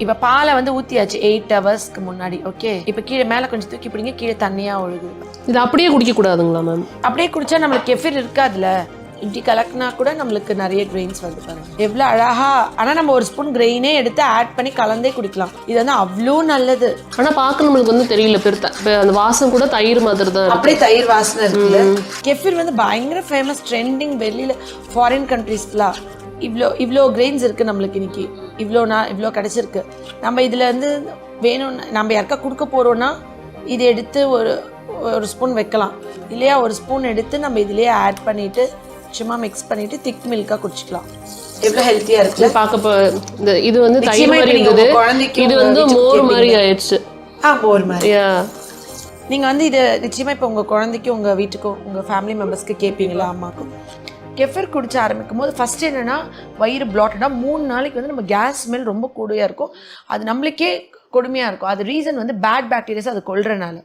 இப்ப பாலை வந்து ஊத்தியாச்சு 8 ஹவர்ஸ்க்கு முன்னாடி. ஓகே, இப்ப கீழே மேல கொஞ்சம் தூக்கி பிடிங்க, கீழே தண்ணியா ஒழுகுது. இது அப்படியே குடிக்க கூடாதுங்களா மேம்? அப்படியே குடிச்சா நம்மளுக்கு கெஃபிர் இருக்காதுல, இப்படி கலக்கினா கூட நம்மளுக்கு நிறைய கிரெயின்ஸ் வந்து பாருங்க எவ்வளவு அழகா. ஆனா நம்ம ஒரு ஸ்பூன் கிரெயினே எடுத்து ஆட் பண்ணி கலந்தே குடிக்கலாம். இது வந்து அவ்வளோ நல்லது. ஆனா பார்க்க நம்மளுக்கு வந்து தெரியல, அந்த வாசம் கூட தயிர் மாதிரி தான். அப்படியே தயிர் வாசனை இருக்குல்ல. கெஃபிர் வந்து பயங்கர ஃபேமஸ், ட்ரெண்டிங். வெளியில ஃபாரின் கண்ட்ரீஸ்லாம் இவ்வளோ கிரெயின்ஸ் இருக்குது நம்மளுக்கு இன்னைக்கு. இவ்வளோ கிடச்சிருக்கு. நம்ம இதில் வந்து வேணும்னு நம்ம யாருக்கா கொடுக்க போகிறோன்னா இதை எடுத்து ஒரு ஸ்பூன் வைக்கலாம் இல்லையா. ஒரு ஸ்பூன் எடுத்து நம்ம இதிலேயே ஆட் பண்ணிவிட்டு சும்மா மிக்ஸ் பண்ணிவிட்டு திக் மில்காக குடிச்சிக்கலாம். எவ்வளோ ஹெல்த்தியாக இருக்குது பார்க்க. இது வந்து தயிர் மாதிரி இருந்தது, இது வந்து மோர் மாதிரி ஆயிடுச்சு. மோர் மாதிரி. நீங்கள் வந்து இதை நிச்சயமாக இப்போ உங்கள் குழந்தைக்கு, உங்கள் வீட்டுக்கும், உங்கள் ஃபேமிலி மெம்பர்ஸ்க்கு கேட்பீங்களா? அம்மாக்கும் கெஃபர் குடிச்ச ஆரம்பிக்கும் போது ஃபஸ்ட்டு என்னென்னா வயிறு பிளாட்டடாக 3 நாளைக்கு வந்து நம்ம கேஸ் ஸ்மெல் ரொம்ப கூடியாக இருக்கும். அது நம்மளுக்கே கொடுமையாக இருக்கும். அது ரீசன் வந்து பேட் பாக்டீரியாஸ் அது கொள்றனால.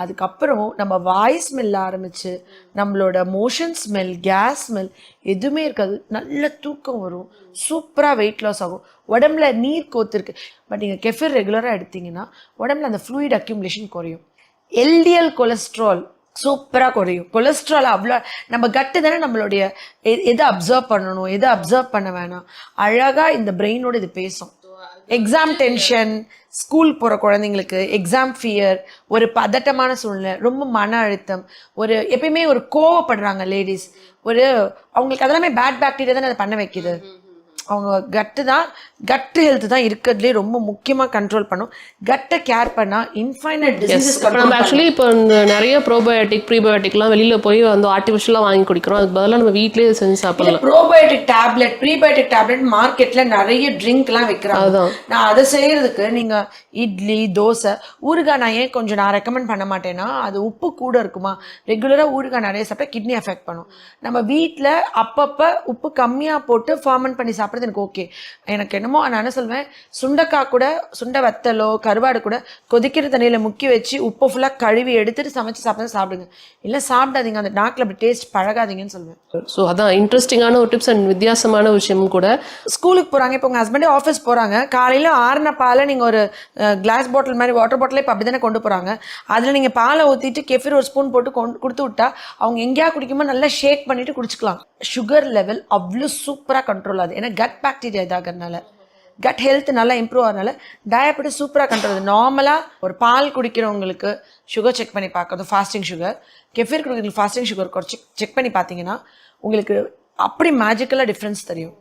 அதுக்கப்புறம் நம்ம வாய் ஸ்மெல் ஆரம்பித்து நம்மளோட மோஷன் ஸ்மெல், கேஸ் ஸ்மெல் எதுவுமே இருக்காது. நல்ல தூக்கம் வரும், சூப்பராக வெயிட் லாஸ் ஆகும், உடம்புல நீர் கோத்துருக்கு. பட் நீங்கள் கெஃபர் ரெகுலராக எடுத்திங்கன்னா உடம்புல அந்த ஃப்ளூயிட் அக்யூமுலேஷன் குறையும். எல்டிஎல் கொலஸ்ட்ரால் சூப்பராக குறையும். கொலஸ்ட்ரால் அவ்வளோ நம்ம கட்டு தானே நம்மளுடைய எதை அப்சர்வ் பண்ணணும், எதை அப்சர்வ் பண்ண வேணாம். அழகாக இந்த பிரெயினோடு இது பேசும். எக்ஸாம் டென்ஷன், ஸ்கூல் போகிற குழந்தைங்களுக்கு எக்ஸாம் ஃபியர், ஒரு பதட்டமான சூழ்நிலை, ரொம்ப மன அழுத்தம், எப்பயுமே ஒரு கோவப்படுறாங்க லேடிஸ், அவங்களுக்கு அதெல்லாமே பேட் பாக்டீரியா தானே அதை பண்ண வைக்குது. அவங்க கட்டு ஹெல்த் தான் இருக்கிறதுலே ரொம்ப முக்கியமாக கண்ட்ரோல் பண்ணும். கட்டை கேர் பண்ணால் இன்ஃபைனைட் டிசீசஸ். நம்ம ஆக்சுவலி இப்போ நிறைய ப்ரோபயோட்டிக் ப்ரீபயோட்டிக்லாம் வெளியில் போய் வந்து ஆர்டிஃபிஷியலாக வாங்கி குடிக்கிறோம். அதுக்கு பதிலாக நம்ம வீட்லேயே செஞ்சு சாப்பிடலாம். ப்ரோபயோட்டிக் டேப்லெட், ப்ரீபயோட்டிக் டேப்லெட் மார்க்கெட்டில் நிறைய ட்ரிங்க்லாம் விற்கிறாங்க. நான் அதை செய்கிறதுக்கு நீங்கள் இட்லி, தோசை, ஊறுகாய் நான் கொஞ்சம் ரெக்கமெண்ட் பண்ண மாட்டேன்னா அது உப்பு கூட இருக்குமா. ரெகுலராக ஊறுகாய் நிறைய சாப்பிட்டா கிட்னி அஃபெக்ட் பண்ணும். நம்ம வீட்டில் அப்பப்போ உப்பு கம்மியாக போட்டு ஃபர்மெண்ட் பண்ணி சாப்பிட்றது எனக்கு ஓகே. எனக்கு என்னமோ நான் என்ன சொல்வேன், சுண்டைக்காய் கூட, சுண்டை வத்தலோ கருவாடு கூட கொதிக்கிற தண்ணியில் முக்கி வச்சு உப்பு ஃபுல்லாக கழுவி எடுத்துட்டு சமைச்சு சாப்பிடுங்க. இல்லை சாப்பிடாதீங்க, அந்த நாக்கில் அப்படி டேஸ்ட் பழகாதீங்கன்னு சொல்லுவேன். ஸோ அதான் இன்ட்ரெஸ்டிங்கான ஒரு டிப்ஸ் அண்ட் வித்தியாசமான விஷயமும் கூட. ஸ்கூலுக்கு போகிறாங்க, இப்போ உங்கள் ஹஸ்பண்டே ஆஃபீஸ் போகிறாங்க, காலையில் ஆறுன பாலை நீங்கள் ஒரு கிளாஸ் பாட்டில் மாதிரி வாட்டர் பாட்டிலே இப்போ அப்படி தானே கொண்டு போகிறாங்க. அதில் நீங்கள் பாலை ஊற்றிட்டு கெஃபிர் ஒரு ஸ்பூன் போட்டு கொடுத்து விட்டா அவங்க எங்கேயா குடிக்கும்போது நல்லா ஷேக் பண்ணிவிட்டு குடிச்சிக்கலாம். சுகர் லெவல் அவ்வளோ சூப்பராக கண்ட்ரோல் ஆகுது. ஏன்னா கட் பாக்டீரியா இதாகிறதுனால, கட் ஹெல்த் நல்லா இம்ப்ரூவ் ஆகிறதுனால டயபெட்டிஸ் சூப்பராக கண்ட்ரோல் ஆகுது. நார்மலாக ஒரு பால் குடிக்கிறவங்களுக்கு சுகர் செக் பண்ணி பார்க்கறது, ஃபாஸ்டிங் சுகர், கெஃபிர் குடிக்கிறவங்களுக்கு ஃபாஸ்டிங் சுகர் குறைச்சி செக் பண்ணி பார்த்தீங்கன்னா உங்களுக்கு அப்படி மேஜிக்கலாக டிஃப்ரென்ஸ் தெரியும்.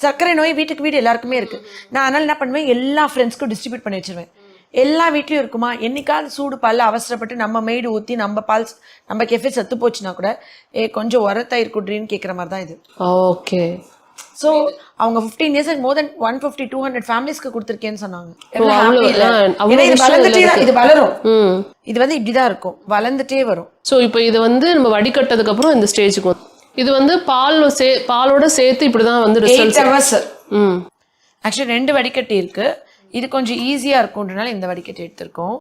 சர்க்கரை நோய் வீட்டுக்கு வீடு எல்லாருக்குமே இருக்குது. நான் அதனால் என்ன பண்ணுவேன், எல்லா ஃப்ரெண்ட்ஸ்க்கும் டிஸ்ட்ரிபியூட் பண்ணி வச்சுருவேன். எல்லா வீட்லையும் இருக்குமா, என்னைக்காவது சூடு பால் அவசரப்பட்டு நம்ம மெய்டு ஊற்றி நம்ம கெஃபிர் செத்து போச்சுன்னா கூட கொஞ்சம் உரத்தயிர் குட்ரின்னு கேட்குற மாதிரி தான் இது. ஓகே. ஸோ அவங்க 15 இயர்ஸ் மோர் தென் 150-200 ஃபேமிலிஸ்க்கு கொடுத்துருக்கேன்னு சொன்னாங்க. இது வளரும், இது வந்து இப்படிதான் இருக்கும், வளர்ந்துட்டே வரும். ஸோ இப்போ இது வந்து நம்ம வடிகட்டதுக்கு அப்புறம் இந்த ஸ்டேஜுக்கு இது வந்து பாலோட சேர்த்து இப்படிதான் வந்து 8 hours. ஆக்சுவலி 2 வடிகட்டி இருக்கு. இது கொஞ்சம் ஈஸியா இருக்கும்ன்றனால இந்த வடிகட்டி எடுத்திருக்கோம்.